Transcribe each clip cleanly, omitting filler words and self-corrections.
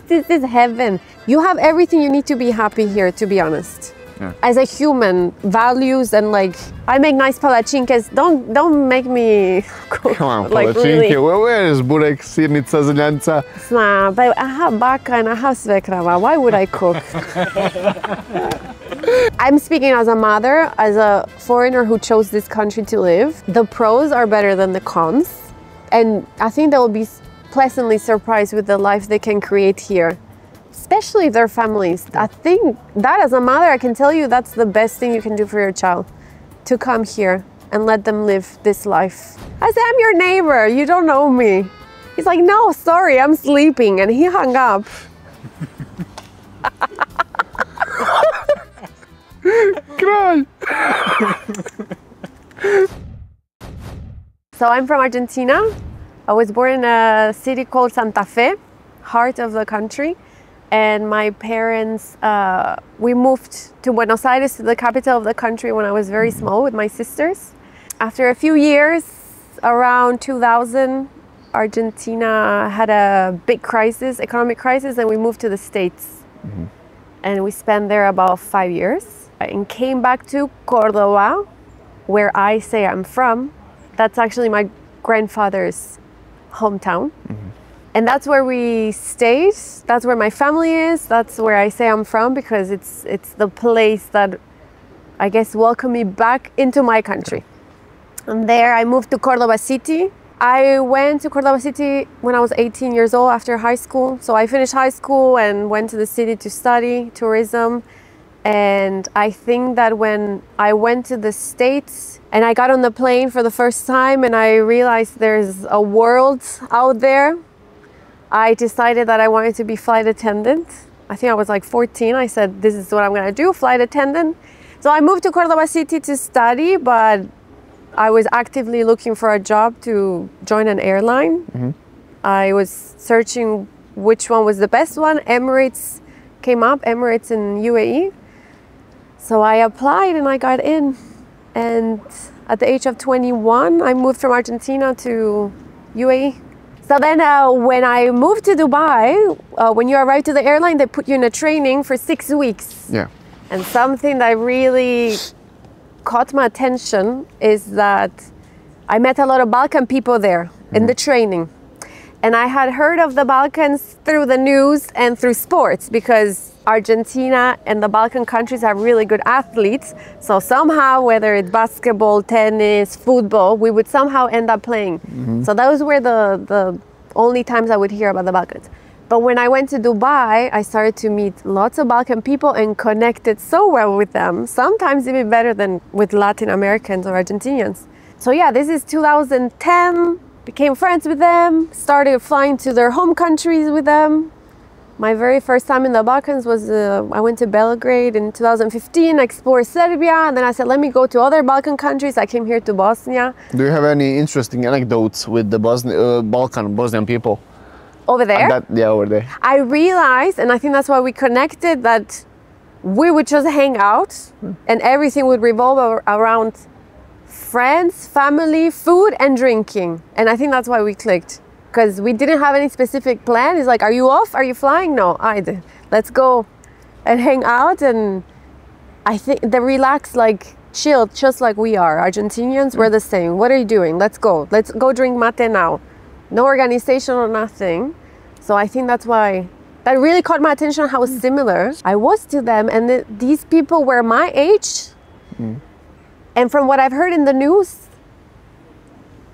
this is heaven. You have everything you need to be happy here, to be honest. Yeah. As a human, values and like, I make nice palačinke. Don't make me cook. Come on, like, palačinke. Really. Where is burek, sirnica, zeljanca? Nah, but I have baka and I have svekrava. Why would I cook? I'm speaking as a mother, as a foreigner who chose this country to live. The pros are better than the cons. And I think they will be pleasantly surprised with the life they can create here. Especially their families. I think that as a mother, I can tell you that's the best thing you can do for your child. To come here and let them live this life. I said, I'm your neighbor, you don't know me. He's like, no, sorry, I'm sleeping. And he hung up. So I'm from Argentina. I was born in a city called Santa Fe, heart of the country. And my parents, we moved to Buenos Aires, to the capital of the country, when I was very small with my sisters. After a few years, around 2000, Argentina had a big crisis, economic crisis, and we moved to the States. Mm-hmm. And we spent there about 5 years and came back to Cordoba, where I say I'm from. That's actually my grandfather's hometown. Mm-hmm. And that's where we stayed. That's where my family is. That's where I say I'm from, because it's the place that I guess welcomed me back into my country. And there I moved to Cordoba City. I went to Cordoba City when I was 18 years old after high school. So I finished high school and went to the city to study tourism. And I think that when I went to the States and I got on the plane for the first time and I realized there's a world out there, I decided that I wanted to be flight attendant. I think I was like 14. I said, this is what I'm gonna do, flight attendant. So I moved to Cordoba City to study, but I was actively looking for a job to join an airline. Mm-hmm. I was searching which one was the best one. Emirates came up, Emirates in UAE. So I applied and I got in. And at the age of 21, I moved from Argentina to UAE. So then when I moved to Dubai, when you arrive to the airline, they put you in a training for 6 weeks. Yeah. And something that really caught my attention is that I met a lot of Balkan people there in the training. And I had heard of the Balkans through the news and through sports, because Argentina and the Balkan countries have really good athletes. So somehow, whether it's basketball, tennis, football, we would somehow end up playing. Mm-hmm. So those were the only times I would hear about the Balkans. But when I went to Dubai, I started to meet lots of Balkan people and connected so well with them, sometimes even better than with Latin Americans or Argentinians. So yeah, this is 2010, became friends with them, started flying to their home countries with them. My very first time in the Balkans was, I went to Belgrade in 2015, explored Serbia, and then I said, let me go to other Balkan countries. I came here to Bosnia. Do you have any interesting anecdotes with the Bosnian people? Over there? Yeah, over there. I realized, and I think that's why we connected, that we would just hang out and everything would revolve around friends, family, food, and drinking. And I think that's why we clicked. Because we didn't have any specific plan. It's like, are you off? Are you flying? No, let's go and hang out. And I think they relaxed, like chilled, just like we are. Argentinians, we're the same. What are you doing? Let's go. Let's go drink mate now. No organization or nothing. So I think that's why that really caught my attention, how similar I was to them. And these people were my age. Mm. And from what I've heard in the news,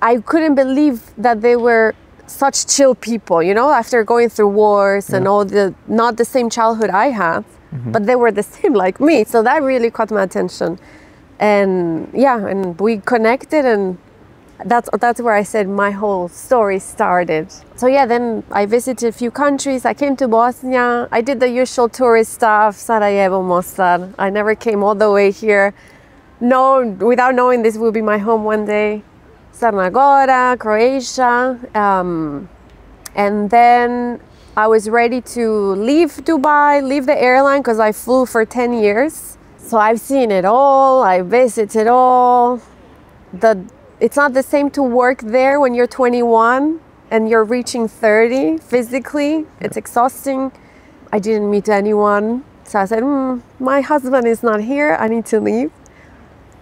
I couldn't believe that they were such chill people, you know, after going through wars and all not the same childhood I had, but they were the same like me. So that really caught my attention. And yeah, and we connected, and that's where I said my whole story started. So yeah, then I visited a few countries. I came to Bosnia. I did the usual tourist stuff, Sarajevo, Mostar. I never came all the way here. No, without knowing this will be my home one day. Crna Gora, Croatia, and then I was ready to leave Dubai, leave the airline, because I flew for 10 years. So I've seen it all, I visited all. It's not the same to work there when you're 21 and you're reaching 30 physically. It's exhausting. I didn't meet anyone. So I said, my husband is not here. I need to leave.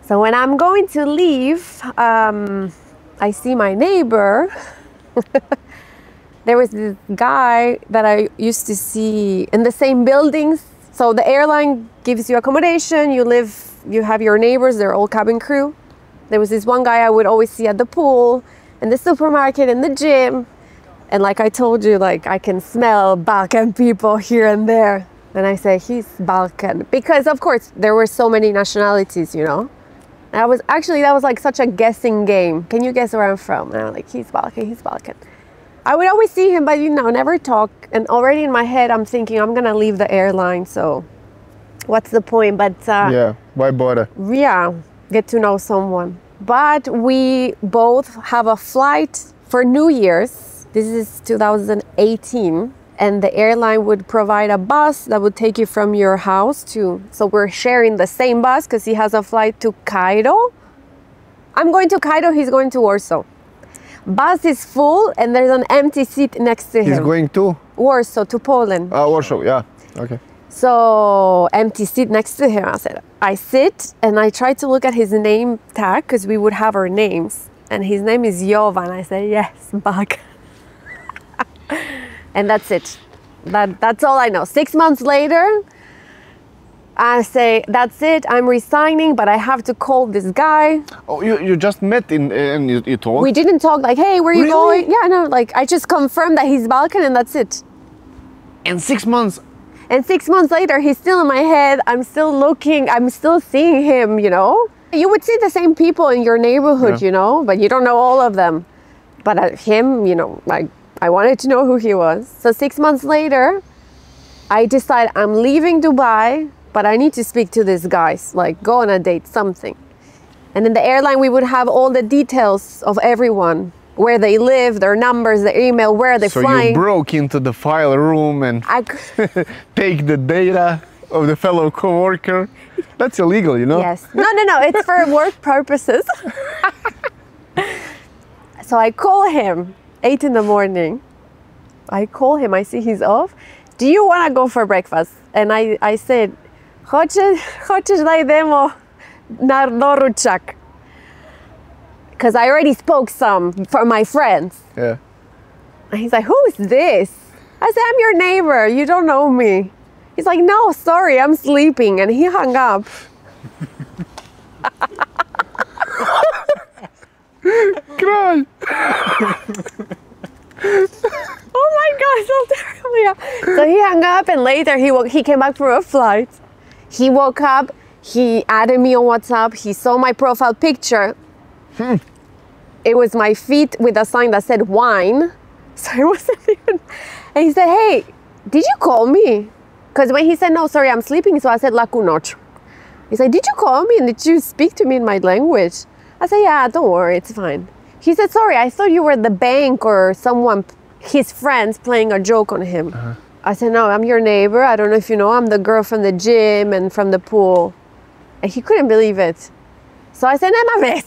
So when I'm going to leave, I see my neighbor. There was this guy that I used to see in the same buildings. So the airline gives you accommodation, you have your neighbors, they're all cabin crew. There was this one guy I would always see at the pool, in the supermarket, in the gym. And like I told you, like I can smell Balkan people here and there. And I say, he's Balkan. Because of course, there were so many nationalities, you know. And that was like such a guessing game. Can you guess where I'm from? And I'm like, he's Balkan, he's Balkan. I would always see him, but you know, never talk. And already in my head, I'm thinking I'm gonna leave the airline, so what's the point? But yeah, why bother? Yeah, get to know someone. But we both have a flight for New Year's. This is 2018, and the airline would provide a bus that would take you from your house to. So we're sharing the same bus because he has a flight to Cairo. I'm going to Cairo. He's going to Warsaw. Bus is full and there's an empty seat next to him. He's going to? Warsaw, to Poland. Warsaw, yeah, okay. So, empty seat next to him. I sit and I try to look at his name tag because we would have our names. And his name is Jovanu. I say, yes, Bak. And that's it. That's all I know. 6 months later, I say, that's it, I'm resigning, but I have to call this guy. Oh, you just met and you talked? We didn't talk like, hey, where are you going? Yeah, no, like I just confirmed that he's Balkan and that's it. And 6 months? And 6 months later, he's still in my head. I'm still looking, I'm still seeing him, you know? You would see the same people in your neighborhood, you know, but you don't know all of them. But him, you know, I wanted to know who he was. So 6 months later, I decide I'm leaving Dubai, but I need to speak to these guys, like go on a date, something. And in the airline, we would have all the details of everyone, where they live, their numbers, their email, where they're flying. So you broke into the file room and take the data of the fellow coworker. That's illegal, you know? Yes. No, it's for work purposes. So I call him, 8 in the morning. I call him, I see he's off. Do you want to go for breakfast? And I said, hoćeš da idemo na doručak? Because I already spoke some for my friends. Yeah. And he's like, who is this? I said, I'm your neighbor, you don't know me. He's like, no, sorry, I'm sleeping. And he hung up. Cry. Oh my God, so terrible. So he hung up and later he came back from a flight. He woke up, he added me on WhatsApp, he saw my profile picture. It was my feet with a sign that said wine. So it wasn't even, and he said, hey, did you call me? Because when he said, no, sorry, I'm sleeping, so I said, laku noć. He said, did you call me and did you speak to me in my language? I said, yeah, don't worry, it's fine. He said, sorry, I thought you were at the bank or someone, his friends playing a joke on him. I said, no, I'm your neighbor. I don't know if you know, I'm the girl from the gym and from the pool. And he couldn't believe it. So I said,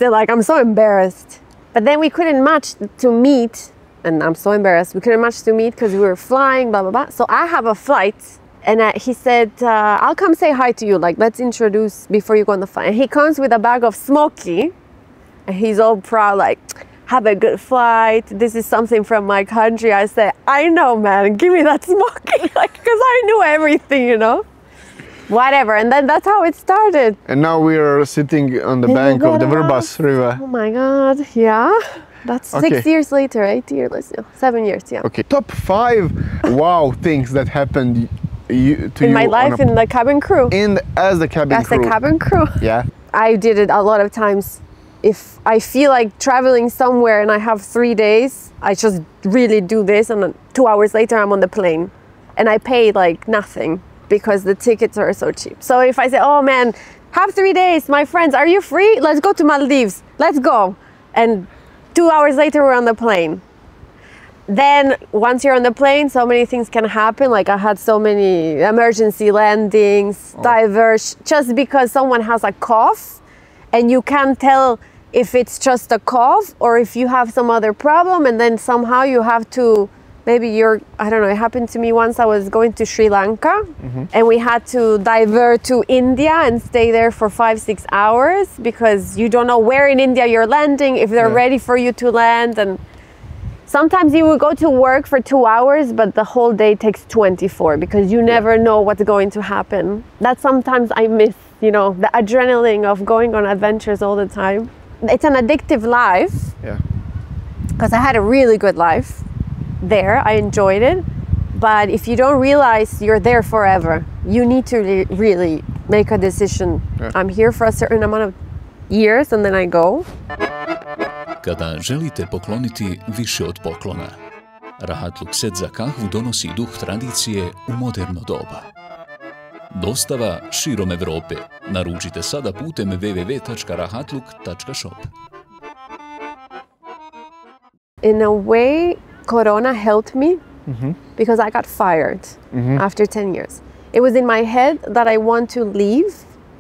like, I'm so embarrassed. But then we couldn't match to meet. And I'm so embarrassed. We couldn't match to meet because we were flying, blah, blah, blah. So I have a flight. And he said, I'll come say hi to you. Like, let's introduce before you go on the flight. And he comes with a bag of smoky. And he's all proud, like, have a good flight. This is something from my country. I said, I know, man. Give me that smoky. Like, because I knew everything, you know. Whatever. And then that's how it started. And now we are sitting on the bank of the Vrbas River. Oh my God. Yeah. That's 6 years later, 8 years, 7 years, yeah. Okay. Top 5 wow things that happened to you in my life in the cabin crew. As the cabin crew. As the cabin crew. Yeah. I did it a lot of times. If I feel like traveling somewhere and I have 3 days, I just really do this, and then 2 hours later I'm on the plane. And I pay like nothing because the tickets are so cheap. So if I say, oh man, have 3 days, my friends, are you free? Let's go to Maldives, let's go. And 2 hours later we're on the plane. Then once you're on the plane, so many things can happen. Like I had so many emergency landings, diverge, just because someone has a cough and you can't tell if it's just a cough or if you have some other problem and then somehow you have to, maybe I don't know, it happened to me once. I was going to Sri Lanka and we had to divert to India and stay there for 5-6 hours because you don't know where in India you're landing, if they're ready for you to land. And sometimes you will go to work for 2 hours, but the whole day takes 24 because you never know what's going to happen. That sometimes I miss, you know, the adrenaline of going on adventures all the time. It's an addictive life because I had a really good life there. I enjoyed it. But if you don't realize you're there forever, you need to really make a decision. I'm here for a certain amount of years and then I go. Kada želite pokloniti više od poklona, Rahatlook set za kahvu donosi duh tradicije u moderno doba. Dostava širom Evrope. Naručite sada putem www.rahatlook.shop. In a way, Corona helped me because I got fired after 10 years. It was in my head that I want to leave.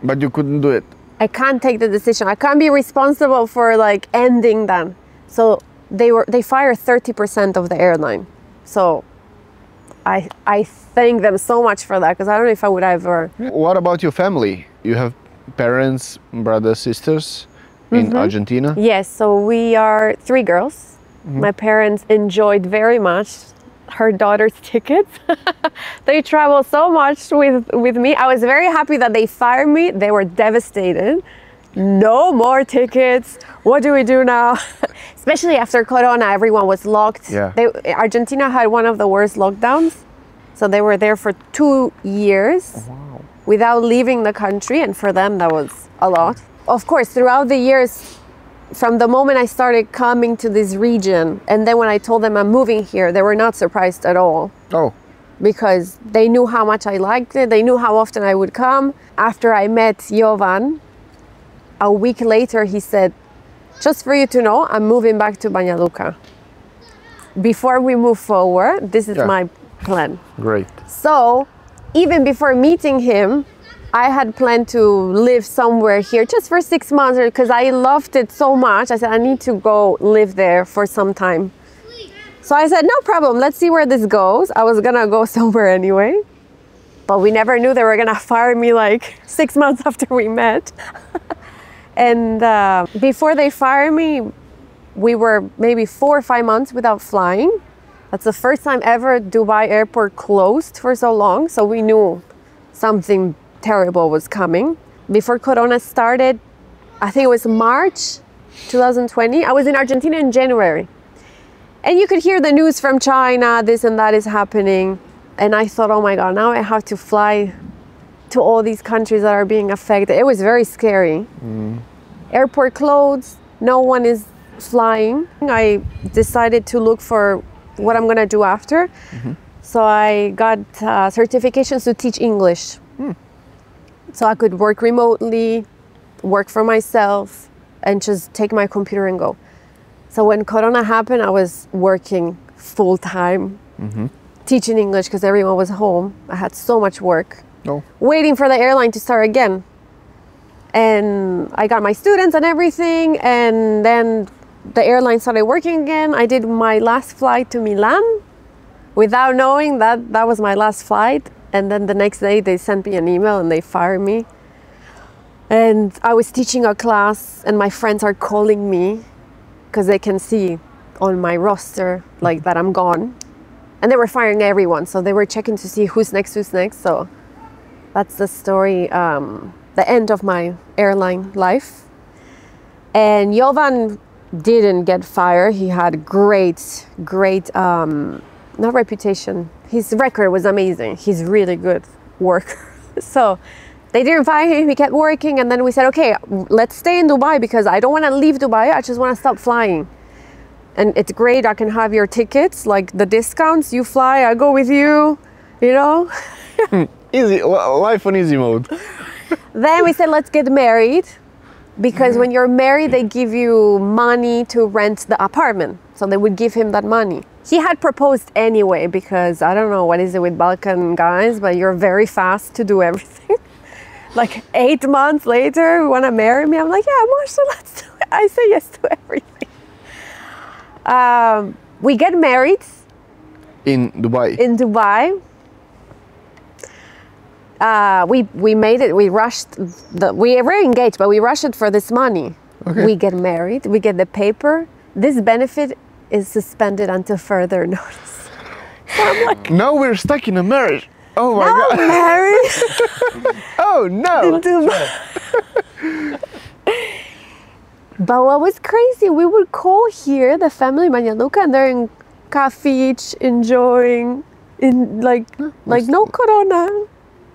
But you couldn't do it. I can't take the decision. I can't be responsible for like ending them. So they fired 30% of the airline. So I thank them so much for that because I don't know if I would ever. What about your family? You have parents, brothers, sisters in Argentina? Yes, so we are 3 girls. My parents enjoyed very much her daughter's tickets. They travel so much with me. I was very happy that they fired me. They were devastated. No more tickets. What do we do now? Especially after Corona, everyone was locked. Argentina had one of the worst lockdowns. So they were there for 2 years without leaving the country. And for them, that was a lot. Of course, throughout the years, from the moment I started coming to this region, and then when I told them I'm moving here, they were not surprised at all. Because they knew how much I liked it. They knew how often I would come. After I met Jovanu, a week later, he said, just for you to know, I'm moving back to Banjaluku. Before we move forward, this is my plan. Great. So, even before meeting him, I had planned to live somewhere here just for 6 months because I loved it so much. I said, I need to go live there for some time. So I said, no problem. Let's see where this goes. I was going to go somewhere anyway. But we never knew they were going to fire me like 6 months after we met. And before they fired me, we were maybe 4 or 5 months without flying. That's the first time ever Dubai airport closed for so long. So we knew something terrible was coming. Before Corona started, I think it was March 2020. I was in Argentina in January. And you could hear the news from China, this and that is happening. And I thought, oh my God, now I have to fly to all these countries that are being affected. It was very scary. Airport closed, no one is flying. I decided to look for what I'm gonna do after. So I got certifications to teach English. So I could work remotely, work for myself, and just take my computer and go. So when Corona happened, I was working full time, teaching English because everyone was home. I had so much work, waiting for the airline to start again. And I got my students and everything, and then the airline started working again. I did my last flight to Milan without knowing that that was my last flight. And then the next day they sent me an email and they fired me. And I was teaching a class and my friends are calling me because they can see on my roster like that I'm gone. And they were firing everyone. So they were checking to see who's next. So that's the story, the end of my airline life. And Jovanu didn't get fired. He had great, not reputation. His record was amazing. He's really good worker. So they didn't fire him. He kept working. And then we said, okay, let's stay in Dubai because I don't want to leave Dubai. I just want to stop flying. And it's great. I can have your tickets, like the discounts. You fly, I go with you, you know? Easy, life on easy mode. Then we said, let's get married. Because when you're married, they give you money to rent the apartment. So they would give him that money. He had proposed anyway, because I don't know what is it with Balkan guys, but you're very fast to do everything. Like 8 months later, you want to marry me? I'm like, yeah, Marsha, let's do it. I say yes to everything. We get married. In Dubai? In Dubai. We made it, we rushed, we were engaged, but we rushed it for this money. Okay. We get married, we get the paper. This benefit is suspended until further notice. So I'm like, now we're stuck in a marriage. Oh my now God. I'm married. Oh no. But what was crazy, we would call here, the family Banjaluku, and they're in cafe, enjoying, like no corona.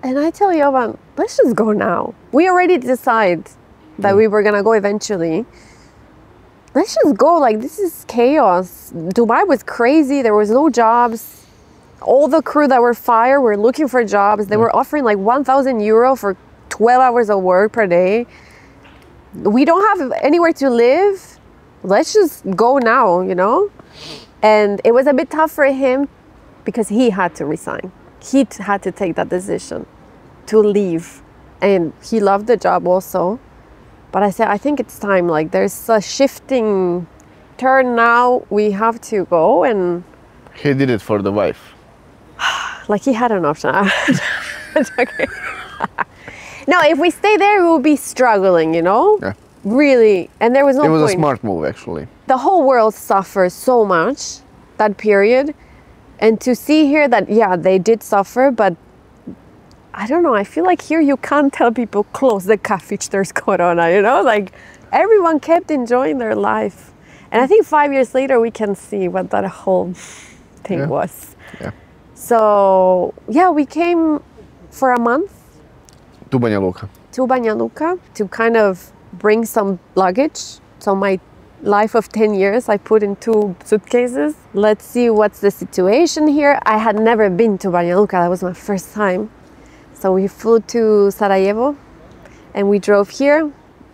And I tell Jovan, let's just go now. We already decided that we were gonna go eventually. Let's just go, like this is chaos. Dubai was crazy, there was no jobs. All the crew that were fired were looking for jobs. They were offering like 1,000 euro for 12 hours of work per day. We don't have anywhere to live. Let's just go now, you know? And it was a bit tough for him because he had to resign. He had to take that decision to leave. And he loved the job also. But I said, I think it's time. Like there's a shifting turn now. We have to go. And he did it for the wife. Like he had an option. Okay. No, if we stay there, we will be struggling, you know? Yeah. Really. And there was no point. It was a smart move, actually. The whole world suffers so much that period. And to see here that, yeah, they did suffer, but I don't know, I feel like here you can't tell people close the cafe, there's corona, you know? Like everyone kept enjoying their life. And I think 5 years later, we can see what that whole thing was. Yeah. So, yeah, we came for a month. To Banjaluku. To Banjaluku to kind of bring some luggage. So my life of 10 years I put in 2 suitcases. Let's see what's the situation here. I had never been to Banjaluku, that was my first time. So we flew to Sarajevo and we drove here.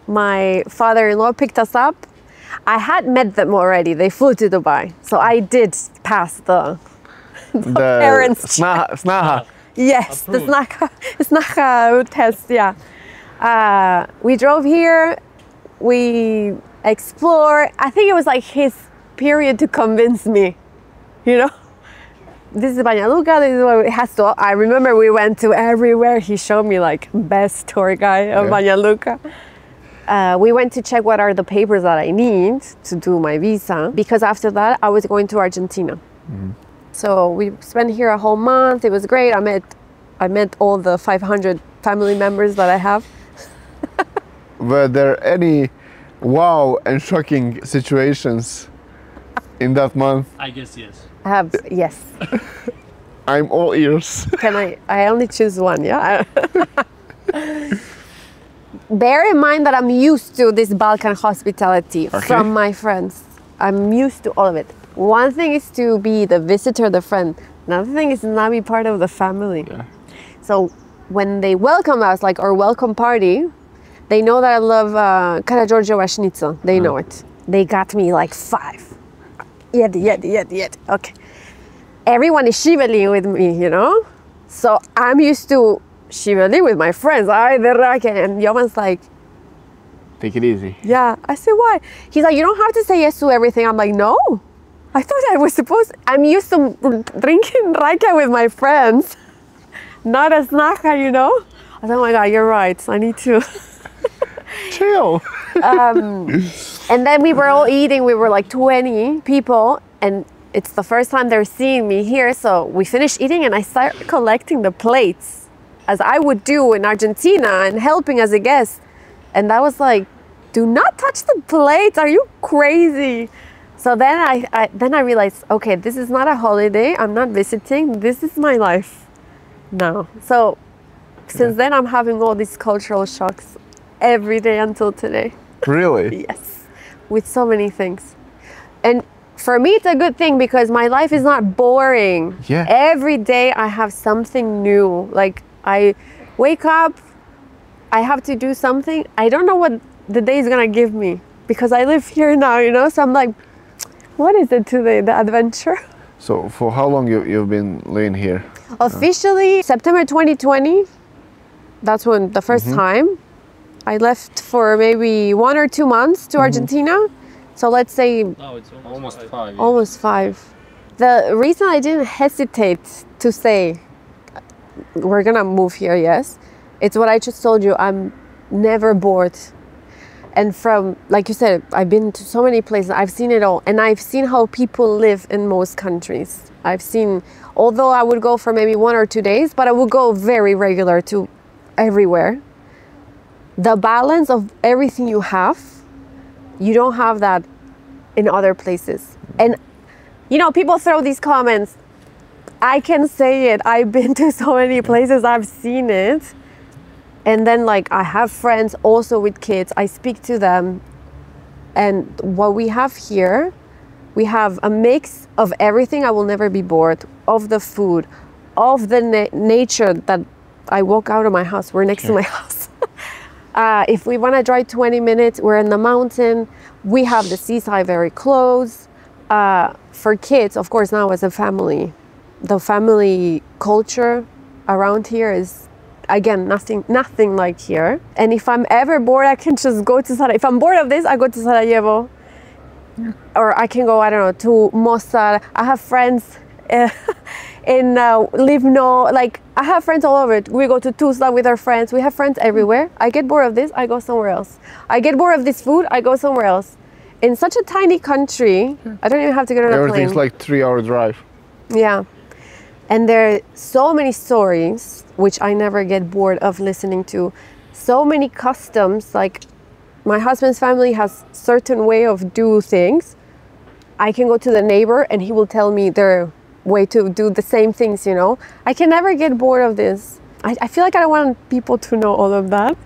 My father-in-law picked us up. I had met them already, they flew to Dubai. So I did pass the parents' snaha. Yes, the snaha test, yeah. We drove here, we explored. I think it was like his period to convince me, you know? This is Banjaluku, this is what it has to. I remember we went to everywhere. He showed me like best tour guide of Banjaluku. We went to check what are the papers that I need to do my visa, because after that I was going to Argentina. Mm-hmm. So we spent here a whole month. It was great. I met all the 500 family members that I have. Were there any wow and shocking situations in that month? I guess yes. Yes. I'm all ears. Can I only choose one, yeah? Bear in mind that I'm used to this Balkan hospitality from my friends. I'm used to all of it. One thing is to be the visitor, the friend. Another thing is to not be part of the family. Yeah. So when they welcome us, like our welcome party, they know that I love Karađorđeva schnitzel. They know it. They got me like 5. Yet. Okay. Everyone is shivali with me, you know? So I'm used to shivali with my friends. And Jovan's like, take it easy. Yeah. I said, why? He's like, you don't have to say yes to everything. I'm like, no. I thought I was supposed, I'm used to drinking raika with my friends, not a snaha, you know? I said, oh my God, you're right. I need to chill. And then we were all eating. We were like 20 people, and it's the first time they're seeing me here. So we finished eating, and I started collecting the plates, as I would do in Argentina, and helping as a guest. And that was like, do not touch the plates. Are you crazy? So then I realized, okay, this is not a holiday. I'm not visiting. This is my life now. So since then, I'm having all these cultural shocks every day until today. Really? Yes, with so many things. And for me, it's a good thing because my life is not boring. Yeah. Every day I have something new. Like I wake up, I have to do something. I don't know what the day is gonna give me because I live here now, you know? So I'm like, what is it today, the adventure? So for how long you've been living here? Officially, September 2020. That's when the first time. I left for maybe 1 or 2 months to Argentina. So let's say No, it's almost 5. almost 5. The reason I didn't hesitate to say we're gonna move here, yes, it's what I just told you. I'm never bored. And from, like you said, I've been to so many places, I've seen it all. And I've seen how people live in most countries. I've seen, although I would go for maybe 1 or 2 days, but I would go very regular to everywhere. The balance of everything you have, you don't have that in other places. And, you know, people throw these comments. I can say it. I've been to so many places, I've seen it. And then, like, I have friends also with kids. I speak to them. And what we have here, we have a mix of everything. I will never be bored. Of the food, of the nature that I walk out of my house. We're next to my house. If we want to drive 20 minutes, we're in the mountain. We have the seaside very close. For kids, of course, now as a family, the family culture around here is, again, nothing like here. And if I'm ever bored, I can just go to Sarajevo. If I'm bored of this, I go to Sarajevo. Or I can go, I don't know, to Mostar. I have friends in Livno. Like, I have friends all over. We go to Tuzla with our friends. We have friends everywhere. I get bored of this, I go somewhere else. I get bored of this food, I go somewhere else. In such a tiny country, I don't even have to get on a plane. Everything's like 3-hour drive. Yeah. And there are so many stories, which I never get bored of listening to. So many customs, like my husband's family has certain way of do things. I can go to the neighbor and he will tell me their way to do the same things, you know. I can never get bored of this. I feel like I don't want people to know all of that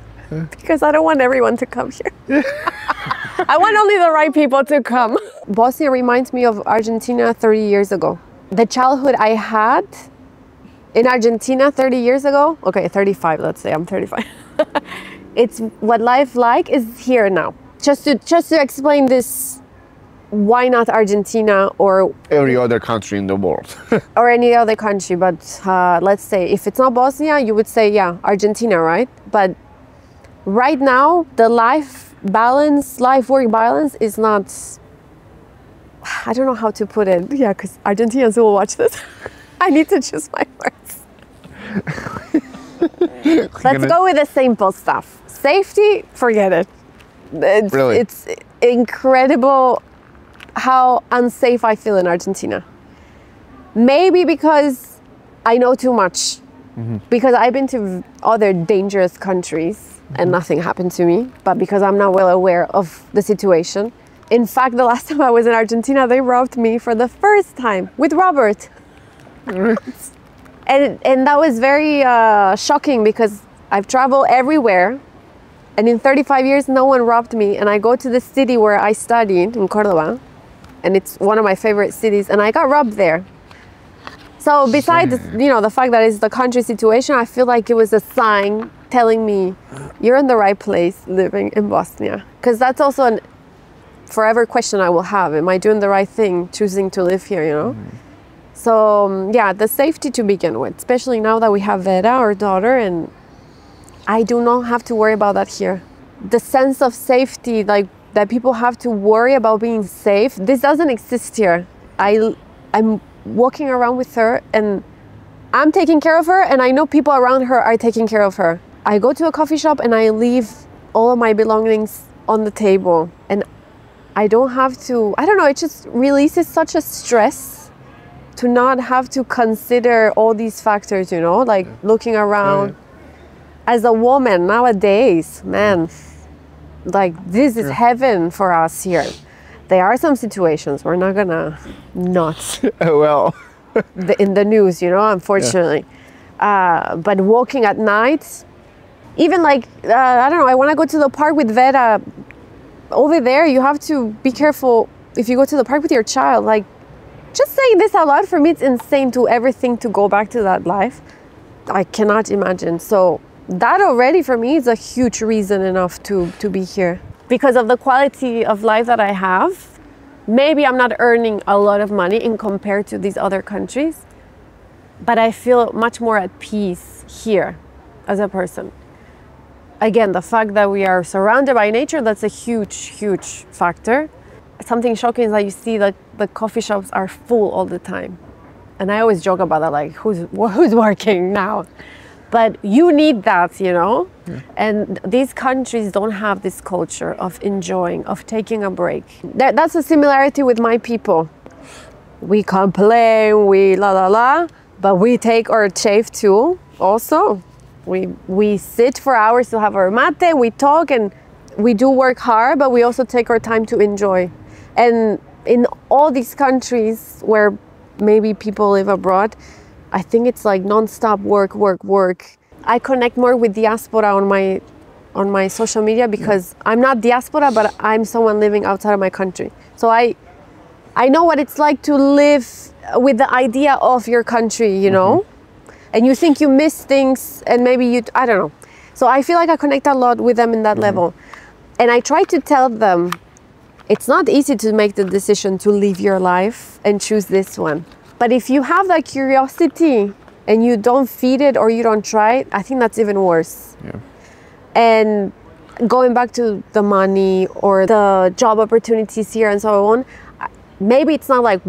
because I don't want everyone to come here. I want only the right people to come. Bosnia reminds me of Argentina 30 years ago. The childhood I had in Argentina 30 years ago, okay, 35, let's say I'm 35. It's what life like is here now. Just to explain this, why not Argentina or Every other country in the world. or any other country, but let's say if it's not Bosnia, you would say, yeah, Argentina, right? But right now, the life-work balance is not, I don't know how to put it. Yeah, because Argentinians will watch this. I need to choose my words. Let's go with the simple stuff. Safety, forget it. It's incredible how unsafe I feel in Argentina. Maybe because I know too much. Because I've been to other dangerous countries and nothing happened to me. But because I'm not well aware of the situation. In fact, the last time I was in Argentina, they robbed me for the first time with Robert. And that was very shocking because I've traveled everywhere. And in 35 years, no one robbed me. And I go to the city where I studied in Córdoba. And it's one of my favorite cities. And I got robbed there. So besides, you know, the fact that it's the country situation, I feel like it was a sign telling me, you're in the right place living in Bosnia. Because that's also an forever question I will have. Am I doing the right thing choosing to live here, you know? So yeah, the safety to begin with, especially now that we have Vera, our daughter, and I do not have to worry about that here. The sense of safety, like that people have to worry about being safe, this doesn't exist here. I'm walking around with her and I'm taking care of her, and I know people around her are taking care of her. I go to a coffee shop and I leave all of my belongings on the table, and I don't have to, I don't know, it just releases such a stress to not have to consider all these factors, you know, like looking around. As a woman nowadays, man, like this is heaven for us here. There are some situations we're not gonna not Well, in the news, you know, unfortunately. But walking at night, even like, I don't know, I wanna go to the park with Vera. Over there, you have to be careful if you go to the park with your child. Like, just saying this out loud, for me, it's insane to ever think to go back to that life. I cannot imagine. So that already for me is a huge reason enough to be here. Because of the quality of life that I have, maybe I'm not earning a lot of money in compared to these other countries, but I feel much more at peace here as a person. again, the fact that we are surrounded by nature, that's a huge factor. Something shocking is that you see that the coffee shops are full all the time. And I always joke about that, like, who's working now? But you need that, you know? Yeah. And these countries don't have this culture of enjoying, of taking a break. That's a similarity with my people. We complain, we but we take our chafe too, also. We sit for hours to have our mate, we talk, and we do work hard, but we also take our time to enjoy. And in all these countries where maybe people live abroad, I think it's like non-stop work. I connect more with diaspora on my social media because I'm not diaspora, but I'm someone living outside of my country. So I know what it's like to live with the idea of your country, you know? And you think you miss things and maybe I don't know. So I feel like I connect a lot with them in that level. And I try to tell them, it's not easy to make the decision to leave your life and choose this one. But if you have that curiosity and you don't feed it or you don't try it, I think that's even worse. Yeah. And going back to the money or the job opportunities here and so on, maybe it's not like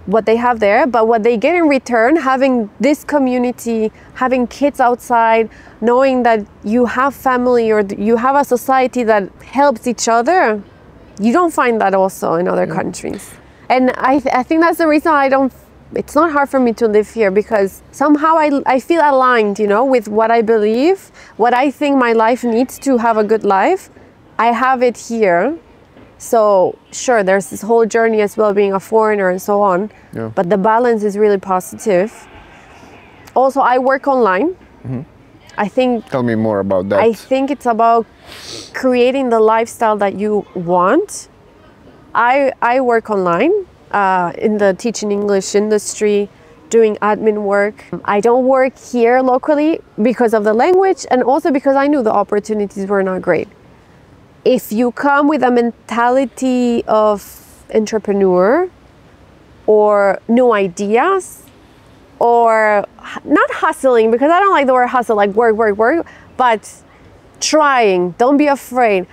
what they have there, but what they get in return, having this community, having kids outside, knowing that you have family or you have a society that helps each other, you don't find that also in other countries. And I think that's the reason it's not hard for me to live here, because somehow I feel aligned, you know, with what I believe, what I think my life needs to have a good life. I have it here. So sure, there's this whole journey as well, being a foreigner and so on, but the balance is really positive. Also, I work online. I think... Tell me more about that. I think it's about creating the lifestyle that you want. I work online in the teaching English industry, doing admin work. I don't work here locally because of the language and also because I knew the opportunities were not great. If you come with a mentality of entrepreneur or new ideas, or not hustling, because I don't like the word hustle, like work, but trying, don't be afraid.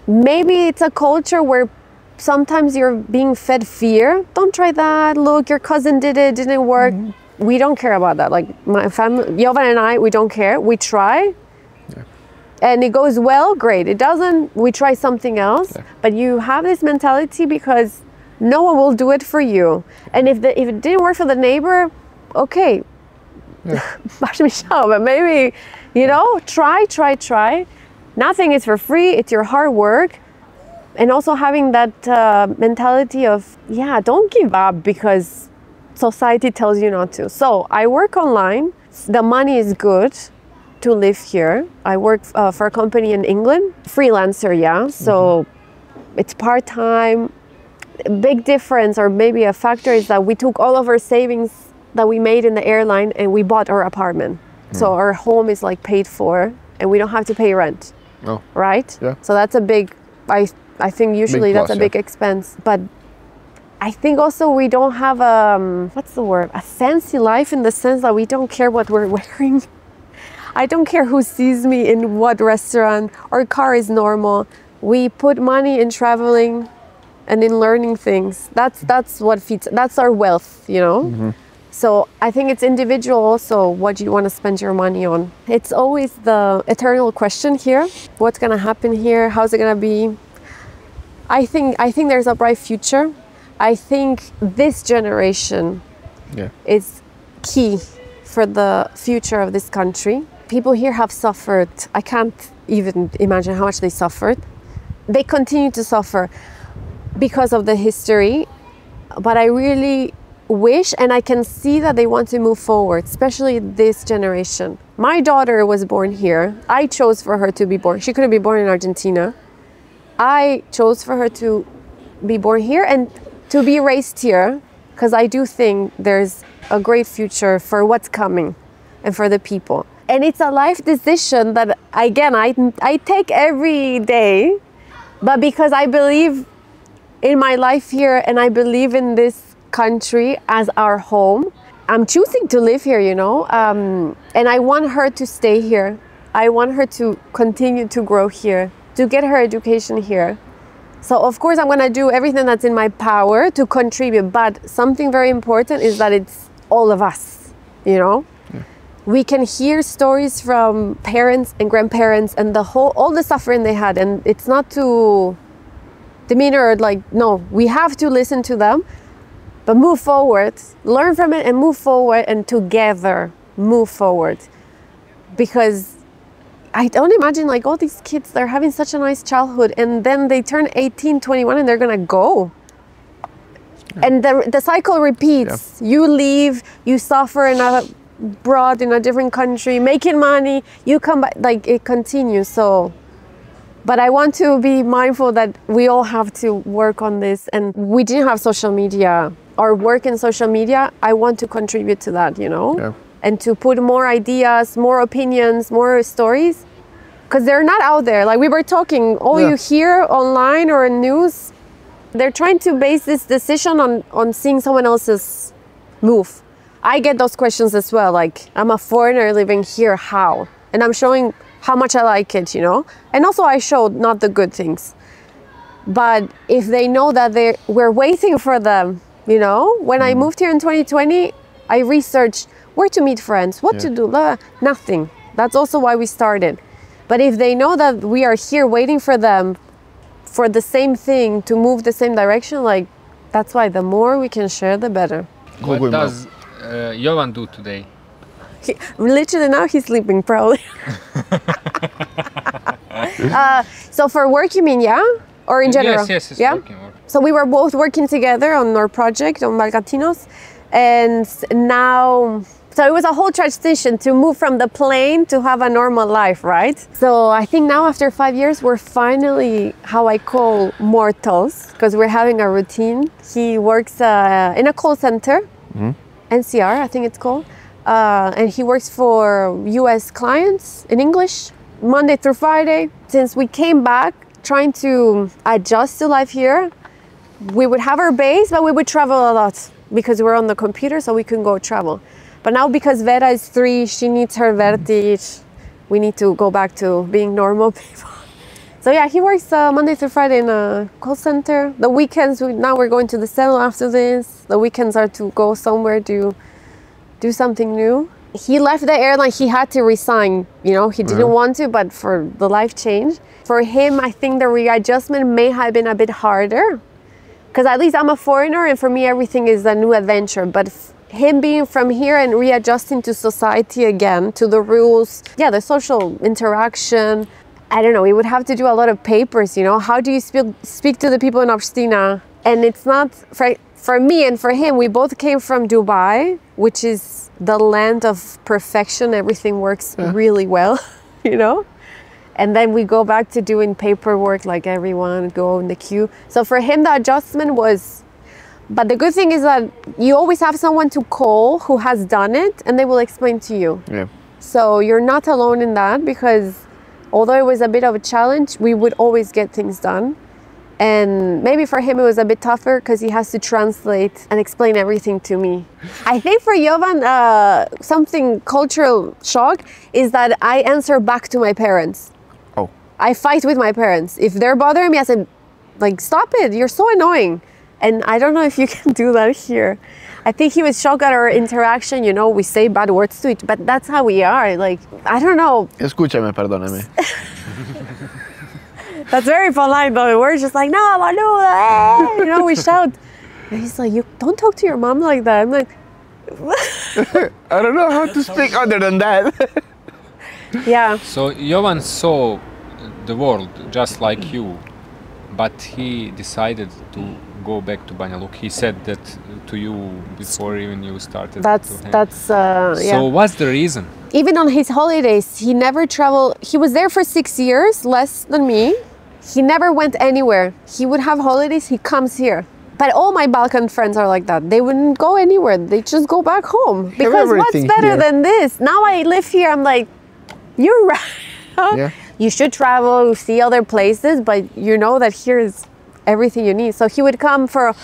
Maybe it's a culture where sometimes you're being fed fear. Don't try that. Look, your cousin did it, didn't work. We don't care about that. Like my family, Jovanu and I, we don't care. We try. And it goes well, great. It doesn't, we try something else. But you have this mentality because no one will do it for you. And if it didn't work for the neighbor, okay. But maybe, you know, try. Nothing is for free, it's your hard work. And also having that mentality of, don't give up because society tells you not to. So I work online, the money is good to live here. I work for a company in England, freelancer, so it's part-time. Big difference, or maybe a factor, is that we took all of our savings that we made in the airline and we bought our apartment. So our home is like paid for and we don't have to pay rent, right? Yeah. So that's a big, I think usually that's a big expense. But I think also we don't have what's the word? A fancy life, in the sense that we don't care what we're wearing. I don't care who sees me in what restaurant. Our car is normal. We put money in traveling and in learning things. That's what feeds, that's our wealth, you know? So I think it's individual also what you want to spend your money on. It's always the eternal question here. What's gonna happen here? How's it gonna be? I think there's a bright future. I think this generation is key for the future of this country. People here have suffered. I can't even imagine how much they suffered. They continue to suffer because of the history, but I really wish, and I can see that they want to move forward, especially this generation. My daughter was born here. I chose for her to be born. She couldn't be born in Argentina. I chose for her to be born here and to be raised here, because I do think there's a great future for what's coming and for the people. And it's a life decision that, again, I take every day, but because I believe in my life here and I believe in this country as our home, I'm choosing to live here, you know, and I want her to stay here. I want her to continue to grow here, to get her education here. So of course I'm gonna do everything that's in my power to contribute, but something very important is that it's all of us, you know? Yeah. We can hear stories from parents and grandparents and all the suffering they had, and it's not to demean or like, no, we have to listen to them, but move forward, learn from it and move forward, and together move forward. Because I don't imagine like all these kids, they're having such a nice childhood and then they turn 18, 21 and they're gonna go. And the cycle repeats. Yeah. You leave, you suffer abroad in a different country, making money, you come back, like it continues. So, but I want to be mindful that we all have to work on this, and we didn't have social media or work in social media. I want to contribute to that, you know? Yeah. And to put more ideas, more opinions, more stories, because they're not out there. Like we were talking, all you hear online or in news, they're trying to base this decision on seeing someone else's move. I get those questions as well, like I'm a foreigner living here, how? And I'm showing how much I like it, you know? And also I showed not the good things. But if they know that we're waiting for them, you know? When I moved here in 2020, I researched where to meet friends, what to do, nothing. That's also why we started. But if they know that we are here waiting for them for the same thing, to move the same direction, like that's why the more we can share, the better. What does Jovan do today? Literally now he's sleeping probably. So for work you mean, yeah? Or in general? Yes, it's yeah? working. So we were both working together on our project on Balkancinos. And now, so it was a whole transition to move from the plane to have a normal life, right? So I think now after 5 years, we're finally how I call mortals, because we're having a routine. He works in a call center, NCR, I think it's called. And he works for US clients in English, Monday through Friday. Since we came back, trying to adjust to life here, we would have our base, but we would travel a lot because we're on the computer, so we can go travel. But now because Vera is 3, she needs her vertige. We need to go back to being normal people. So yeah, he works Monday through Friday in a call center. The weekends, now we're going to the cell after this. The weekends are to go somewhere to do something new. He left the airline, he had to resign. You know, he didn't want to, but for the life change. For him, I think the readjustment may have been a bit harder. Because at least I'm a foreigner, and for me everything is a new adventure. But him being from here and readjusting to society again, to the rules, yeah, the social interaction, I don't know, we would have to do a lot of papers, you know? How do you speak to the people in Pristina? And it's not, for me and for him, we both came from Dubai, which is the land of perfection. Everything works really well, you know? And then we go back to doing paperwork like everyone, go in the queue. So for him, the adjustment was, but the good thing is that you always have someone to call who has done it, and they will explain to you. Yeah. So you're not alone in that, because although it was a bit of a challenge, we would always get things done. And maybe for him it was a bit tougher because he has to translate and explain everything to me. I think for Jovan, something cultural shock is that I answer back to my parents. Oh. I fight with my parents. If they're bothering me, I said, like, stop it, you're so annoying. And I don't know if you can do that here. I think he was shocked at our interaction, you know, we say bad words to it, but that's how we are, like, I don't know. Escúchame, perdóname. That's very polite, though. We're just like, no, Manu, you know, we shout. And he's like, you don't talk to your mom like that. I'm like, I don't know how to speak other than that. Yeah. So Jovan saw the world just like you, but he decided to go back to Banjaluku. He said that to you before even you started. Yeah. So what's the reason? Even on his holidays, he never traveled. He was there for 6 years, less than me. He never went anywhere. He would have holidays, he comes here. But all my Balkan friends are like that. They wouldn't go anywhere. They just go back home. Because what's better than this? Now I live here, I'm like, you're right. Yeah. You should travel, see other places, but you know that here is everything you need. So he would come for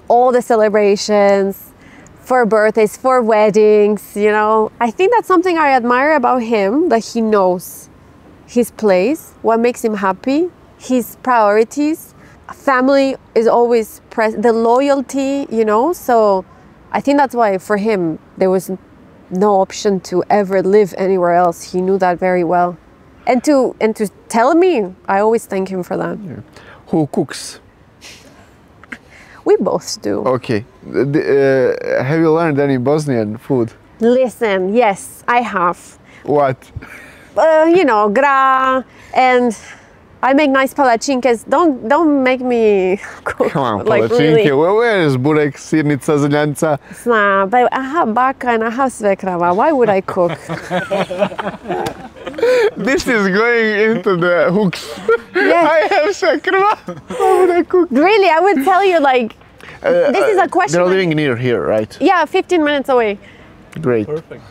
all the celebrations, for birthdays, for weddings, you know. I think that's something I admire about him, that he knows. his place, what makes him happy, his priorities. Family is always present, the loyalty, you know. So I think that's why for him there was no option to ever live anywhere else. He knew that very well. And to tell me, I always thank him for that. Yeah. Who cooks? We both do. Okay. Have you learned any Bosnian food? Listen, yes, I have. What? You know, gra, and I make nice palačinke. Don't make me cook. Come on, like palačinke. really. Where is burek, sirnica, zeljanca? Nah, but I have baka and I have svekrava. Why would I cook? This is going into the hooks. Yes. I have svekrava. Why would I cook? Really, I would tell you like, this is a question. They're living near here, right? Yeah, 15 minutes away. Great. Perfect.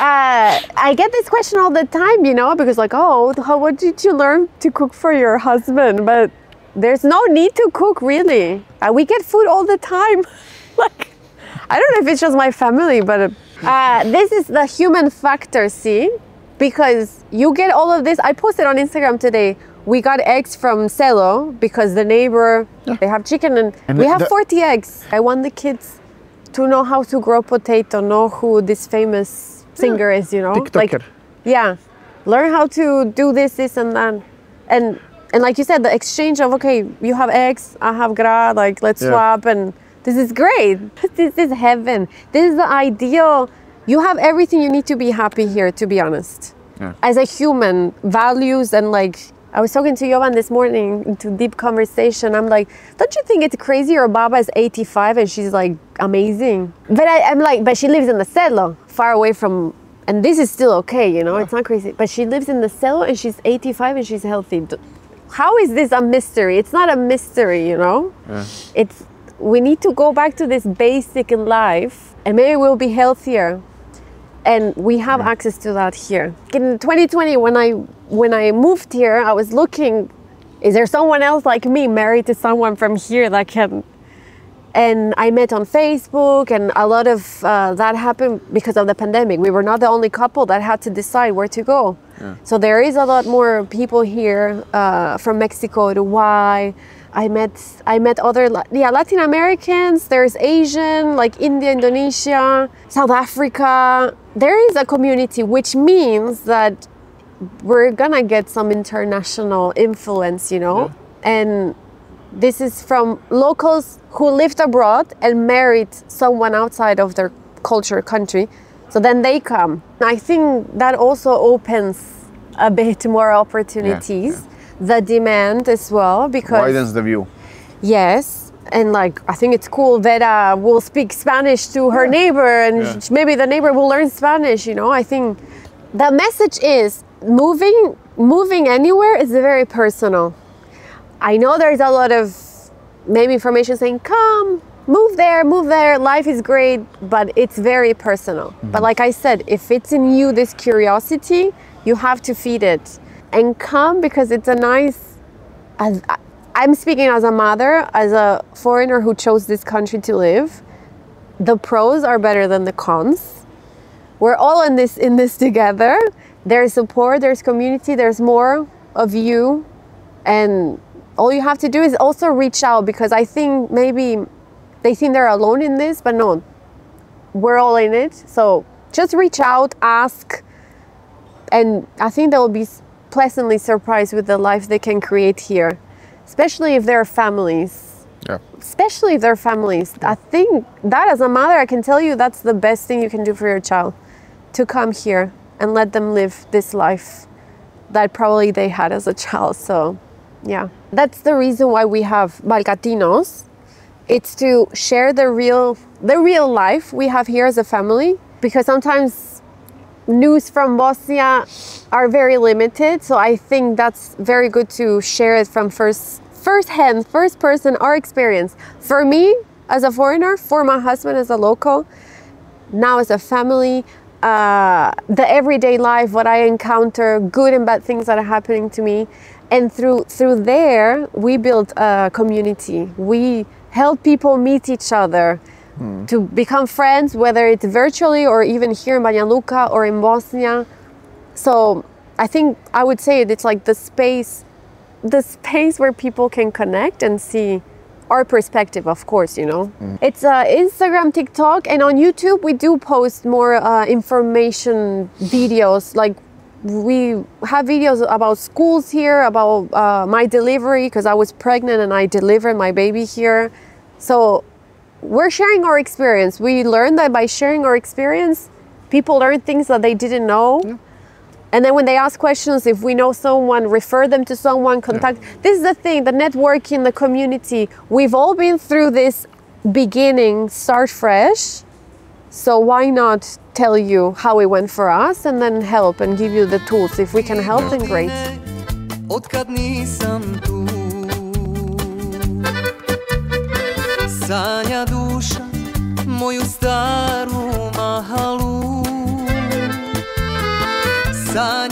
I get this question all the time, you know, because like, oh, what did you learn to cook for your husband? But there's no need to cook, really. We get food all the time. Like, I don't know if it's just my family, but this is the human factor, see? Because you get all of this. I posted on Instagram today, we got eggs from Selo because the neighbor, they have chicken and we have 40 eggs. I want the kids to know how to grow potato, know who this famous singer is, you know? TikToker. Like, yeah, learn how to do this and that. And like you said, the exchange of, okay, you have eggs, I have gra, like let's swap, and this is great. This is heaven. This is the ideal. You have everything you need to be happy here, to be honest. Yeah. As a human, values and like, I was talking to Jovanu this morning into deep conversation. I'm like, don't you think it's crazy your Baba is 85 and she's like amazing? But I'm like, but she lives in the Selo, far away from, and this is still okay, you know, it's not crazy. But she lives in the Selo and she's 85 and she's healthy. How is this a mystery? It's not a mystery, you know? Yeah. We need to go back to this basic in life and maybe we'll be healthier. And we have access to that here. In 2020, when I moved here, I was looking, is there someone else like me married to someone from here that can, and I met on Facebook, and a lot of that happened because of the pandemic. We were not the only couple that had to decide where to go. Yeah. So there is a lot more people here from Mexico, Uruguay. I met other Latin Americans. There's Asian, like India, Indonesia, South Africa. There is a community, which means that we're gonna get some international influence, you know. Yeah. And this is from locals who lived abroad and married someone outside of their culture, country. So then they come. I think that also opens a bit more opportunities. Yeah. The demand as well, because widens the view. Yes, and like I think it's cool. Vera will speak Spanish to her neighbor, and maybe the neighbor will learn Spanish. You know, I think the message is moving anywhere is very personal. I know there's a lot of maybe information saying come, move there, life is great, but it's very personal. But like I said, if it's in you, this curiosity, you have to feed it. And come because it's a nice, I'm speaking as a mother, as a foreigner who chose this country to live. The pros are better than the cons. We're all in this together. There's support, there's community, there's more of you. And all you have to do is also reach out, because I think maybe they think they're alone in this, but no, we're all in it. So just reach out, ask, and I think they'll be pleasantly surprised with the life they can create here, especially if they're families. Yeah. Especially if they're families. I think that as a mother, I can tell you that's the best thing you can do for your child, to come here and let them live this life that probably they had as a child. So yeah, that's the reason why we have Balkancinos. It's to share the real life we have here as a family, because sometimes news from Bosnia are very limited. So I think that's very good to share it from first person, our experience. For me as a foreigner, for my husband as a local, now as a family, the everyday life, what I encounter, good and bad things that are happening to me. And through there, we build a community. We help people meet each other. to become friends, whether it's virtually or even here in Banjaluku or in Bosnia. So I think I would say it's like the space where people can connect and see our perspective, of course, you know. It's Instagram, TikTok, and on YouTube we do post more information videos. Like we have videos about schools here, about my delivery, because I was pregnant and I delivered my baby here. So we're sharing our experience. We learned that by sharing our experience, people learn things that they didn't know. Yeah. And then when they ask questions, if we know someone, refer them to someone, contact. Yeah. This is the thing, the networking, the community. We've all been through this beginning, start fresh. So why not tell you how it went for us and then help and give you the tools. If we can help, then great. Otkad nisam tu, sanja duša moju staru mahalu. Sanja